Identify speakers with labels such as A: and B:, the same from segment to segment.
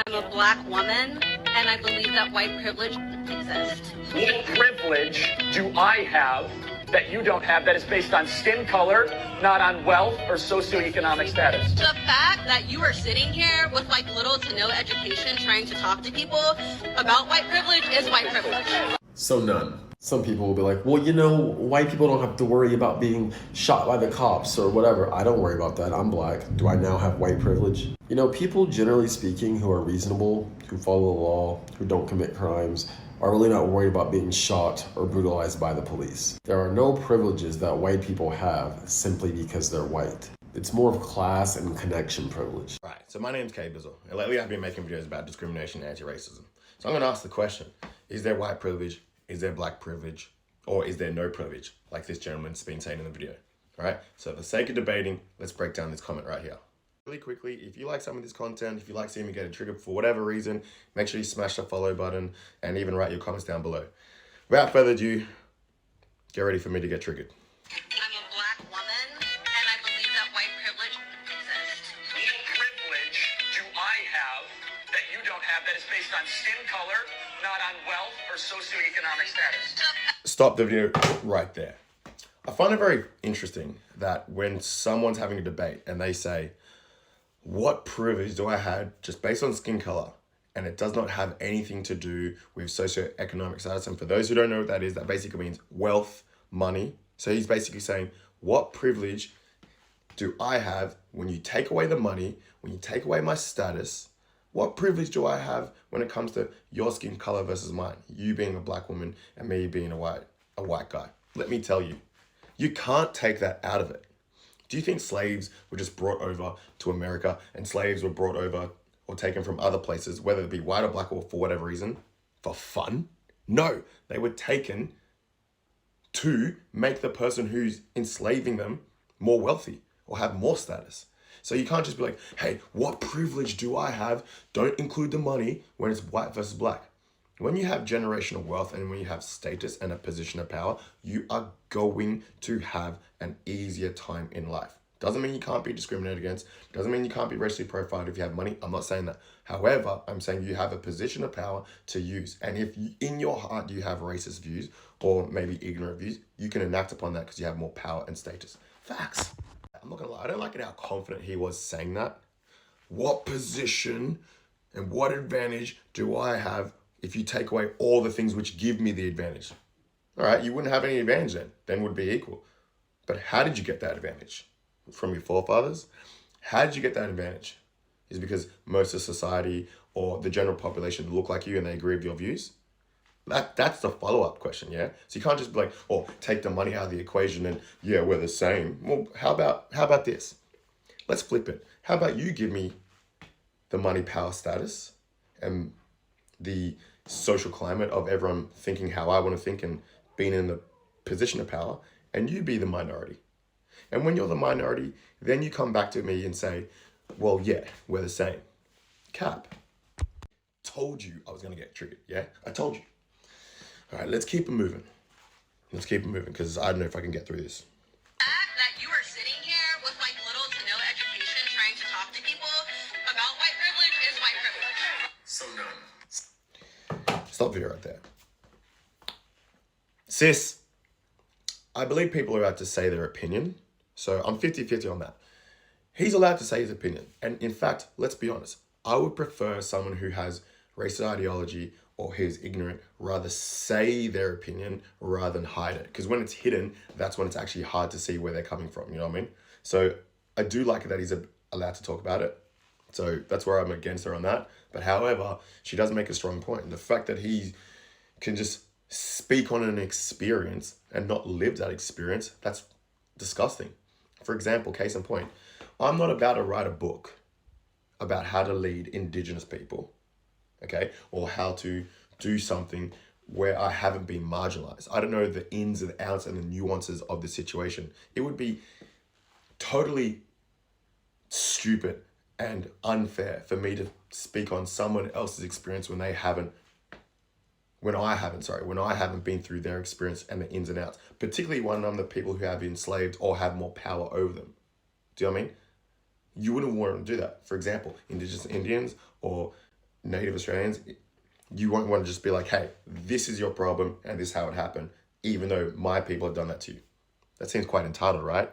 A: I'm a black woman, and I believe that white privilege exists.
B: What privilege do I have that you don't have that is based on skin color, not on wealth or socioeconomic status?
A: The fact that you are sitting here with like little to no education trying to talk to people about white privilege is white privilege.
C: So none. Some people will be like, well, you know, white people don't have to worry about being shot by the cops or whatever. I don't worry about that. I'm black. Do I now have white privilege? You know, people generally speaking who are reasonable, who follow the law, who don't commit crimes, are really not worried about being shot or brutalized by the police. There are no privileges that white people have simply because they're white. It's more of class and connection privilege.
D: Right, so my name's Kay Bizzle, and lately I've been making videos about discrimination and anti-racism. So I'm gonna ask the question, is there white privilege, is there black privilege, or is there no privilege, like this gentleman's been saying in the video, right? So for the sake of debating, let's break down this comment right here. Really quickly, if you like some of this content, if you like seeing me get triggered for whatever reason, make sure you smash the follow button and even write your comments down below. Without further ado, get ready for me to get triggered.
A: I'm a black woman, and I believe that white privilege exists.
B: What privilege do I have that you don't have that is based on skin color, not on wealth or socioeconomic status?
D: Stop the video right there. I find it very interesting that when someone's having a debate and they say, what privilege do I have just based on skin color? And it does not have anything to do with socioeconomic status. And for those who don't know what that is, that basically means wealth, money. So he's basically saying, what privilege do I have when you take away the money, when you take away my status? What privilege do I have when it comes to your skin color versus mine? You being a black woman and me being a white guy. Let me tell you, you can't take that out of it. Do you think slaves were just brought over to America and slaves were brought over or taken from other places, whether it be white or black or for whatever reason, for fun? No, they were taken to make the person who's enslaving them more wealthy or have more status. So you can't just be like, hey, what privilege do I have? Don't include the money when it's white versus black. When you have generational wealth and when you have status and a position of power, you are going to have an easier time in life. Doesn't mean you can't be discriminated against. Doesn't mean you can't be racially profiled if you have money. I'm not saying that. However, I'm saying you have a position of power to use. And if you, in your heart you have racist views or maybe ignorant views, you can enact upon that because you have more power and status. Facts. I'm not gonna lie, I don't like it how confident he was saying that. What position and what advantage do I have if you take away all the things which give me the advantage? All right, you wouldn't have any advantage then. Then would be equal. But how did you get that advantage? From your forefathers? How did you get that advantage? Is it because most of society or the general population look like you and they agree with your views? That's the follow-up question, yeah? So you can't just be like, oh, take the money out of the equation and yeah, we're the same. Well, how about this? Let's flip it. How about you give me the money, power, status, and the social climate of everyone thinking how I want to think and being in the position of power, and you be the minority. And when you're the minority, then you come back to me and say, well, yeah, we're the same. Cap. Told you I was going to get triggered, yeah? I told you. All right, let's keep it moving. Let's keep it moving because I don't know if I can get through this.
A: The fact that you are sitting here with like little to no education trying to talk to people about white privilege is white privilege.
C: So none.
D: Stop video right there. Sis, I believe people are allowed to say their opinion. So I'm 50-50 on that. He's allowed to say his opinion. And in fact, let's be honest, I would prefer someone who has racist ideology or who's ignorant rather say their opinion rather than hide it. Because when it's hidden, that's when it's actually hard to see where they're coming from, you know what I mean? So I do like it that he's allowed to talk about it. So that's where I'm against her on that. But however, she does make a strong point. And the fact that he can just speak on an experience and not live that experience, that's disgusting. For example, case in point, I'm not about to write a book about how to lead Indigenous people, okay? Or how to do something where I haven't been marginalized. I don't know the ins and outs and the nuances of the situation. It would be totally stupid and unfair for me to speak on someone else's experience when I haven't been through their experience and the ins and outs, particularly when I'm the people who have been enslaved or have more power over them. Do you know what I mean? You wouldn't want to do that. For example, Indigenous Indians or Native Australians, you won't want to just be like, hey, this is your problem and this is how it happened, even though my people have done that to you. That seems quite entitled, right?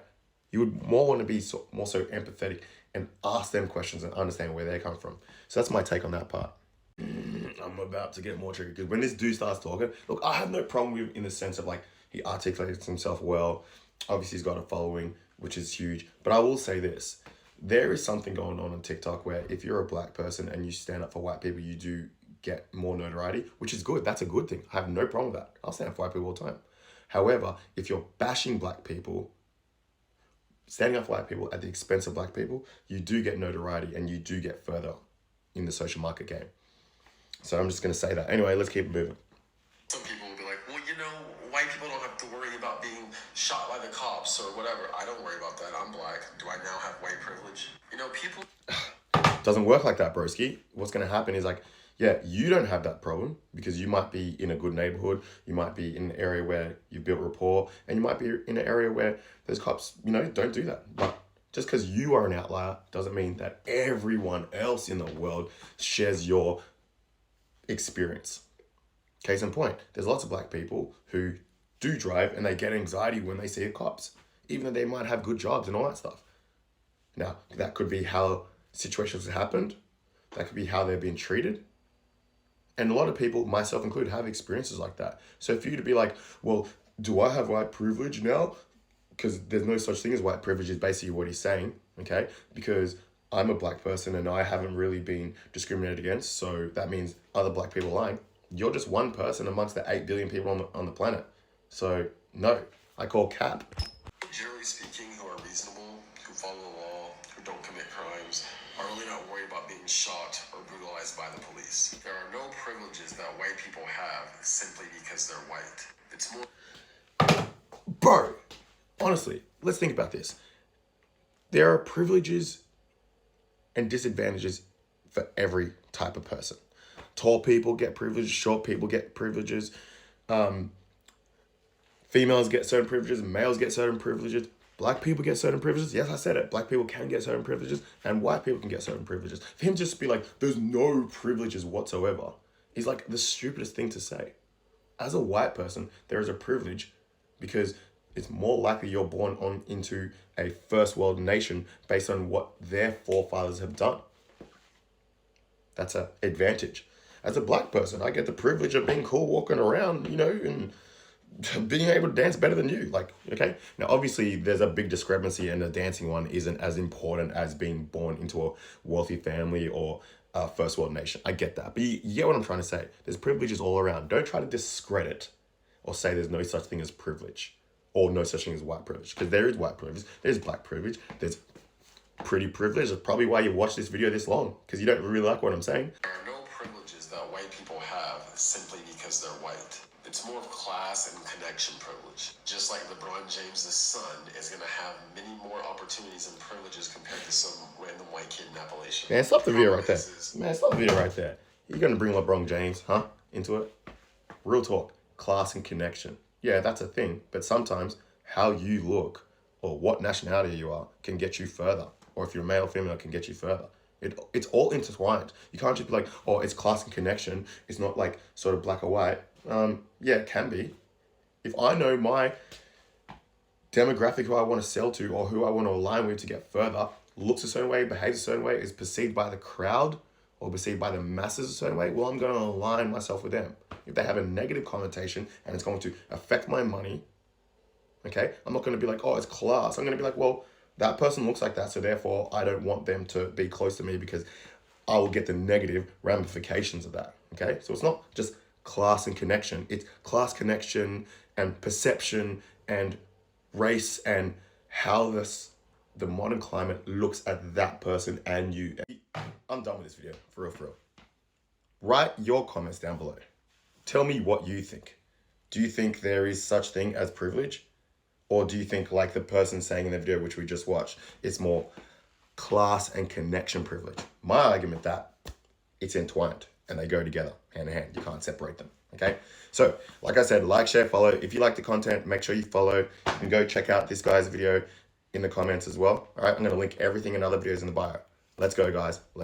D: You would more want to be more so empathetic and ask them questions and understand where they come from. So that's my take on that part. I'm about to get more triggered because when this dude starts talking, look, I have no problem with in the sense of like he articulates himself well. Obviously, he's got a following, which is huge. But I will say this. There is something going on TikTok where if you're a black person and you stand up for white people, you do get more notoriety, which is good. That's a good thing. I have no problem with that. I'll stand up for white people all the time. However, if you're bashing black people, standing up for white people at the expense of black people, you do get notoriety and you do get further in the social market game. So I'm just going to say that. Anyway, let's keep moving.
C: Some people will be like, well, you know, white people don't have to worry about being shot by the cops or whatever. I don't worry about that. I'm black. Do I now have white privilege? You know, people...
D: Doesn't work like that, broski. What's going to happen is like, yeah, you don't have that problem because you might be in a good neighborhood. You might be in an area where you've built rapport, and you might be in an area where those cops, don't do that. But just because you are an outlier doesn't mean that everyone else in the world shares your experience. Case in point, there's lots of black people who do drive and they get anxiety when they see cops, even though they might have good jobs and all that stuff. Now, that could be how situations have happened. That could be how they're being treated. And a lot of people, myself included, have experiences like that. So for you to be like, well, do I have white privilege now? Because there's no such thing as white privilege is basically what he's saying, okay? Because I'm a black person and I haven't really been discriminated against, so that means other black people are lying. You're just one person amongst the 8 billion people on the planet. So, no, I call cap.
C: Generally speaking, who are reasonable, who follow the law, who don't commit crimes, are really not worried about being shot or brutalized by the police. There are no privileges that white people have simply because they're white. It's more...
D: Bro, honestly, let's think about this. There are privileges and disadvantages for every type of person. Tall people get privileges, short people get privileges, females get certain privileges, males get certain privileges, black people get certain privileges. Yes, I said it. Black people can get certain privileges and white people can get certain privileges. For him just to be like, there's no privileges whatsoever is like the stupidest thing to say. As a white person, there is a privilege because it's more likely you're born into a first world nation based on what their forefathers have done. That's an advantage. As a black person, I get the privilege of being cool, walking around, and being able to dance better than you. Like, okay. Now, obviously, there's a big discrepancy, and the dancing one isn't as important as being born into a wealthy family or a first world nation. I get that. But you get what I'm trying to say. There's privileges all around. Don't try to discredit or say there's no such thing as privilege or no such thing as white privilege. Because there is white privilege. There's black privilege. There's pretty privilege. That's probably why you watch this video this long. Because you don't really like what I'm saying.
C: There are no privileges that white people have simply because they're white. It's more of class and connection privilege. Just like LeBron James' son is going to have many more opportunities and privileges compared to some random white kid in Appalachia.
D: Man, stop the video right there. Man, stop the video right there. You're going to bring LeBron James, into it? Real talk. Class and connection. Yeah, that's a thing. But sometimes how you look or what nationality you are can get you further. Or if you're male or female, can get you further. It's all intertwined. You can't just be like, oh, it's class and connection. It's not like sort of black or white. Yeah, it can be. If I know my demographic who I want to sell to or who I want to align with to get further, looks a certain way, behaves a certain way, is perceived by the crowd or perceived by the masses a certain way, well, I'm going to align myself with them. If they have a negative connotation and it's going to affect my money, okay, I'm not going to be like, oh, it's class. I'm going to be like, well, that person looks like that, so therefore I don't want them to be close to me because I will get the negative ramifications of that, okay? So it's not just class and connection. It's class, connection, and perception, and race, and how the modern climate looks at that person and you. I'm done with this video, for real. Write your comments down below. Tell me what you think. Do you think there is such thing as privilege? Or do you think, like the person saying in the video which we just watched, it's more class and connection privilege? My argument that it's entwined and they go together hand in hand. You can't separate them, okay? So, like I said, like, share, follow. If you like the content, make sure you follow. You can go check out this guy's video in the comments as well. All right, I'm going to link everything and other videos in the bio. Let's go, guys. Let's go.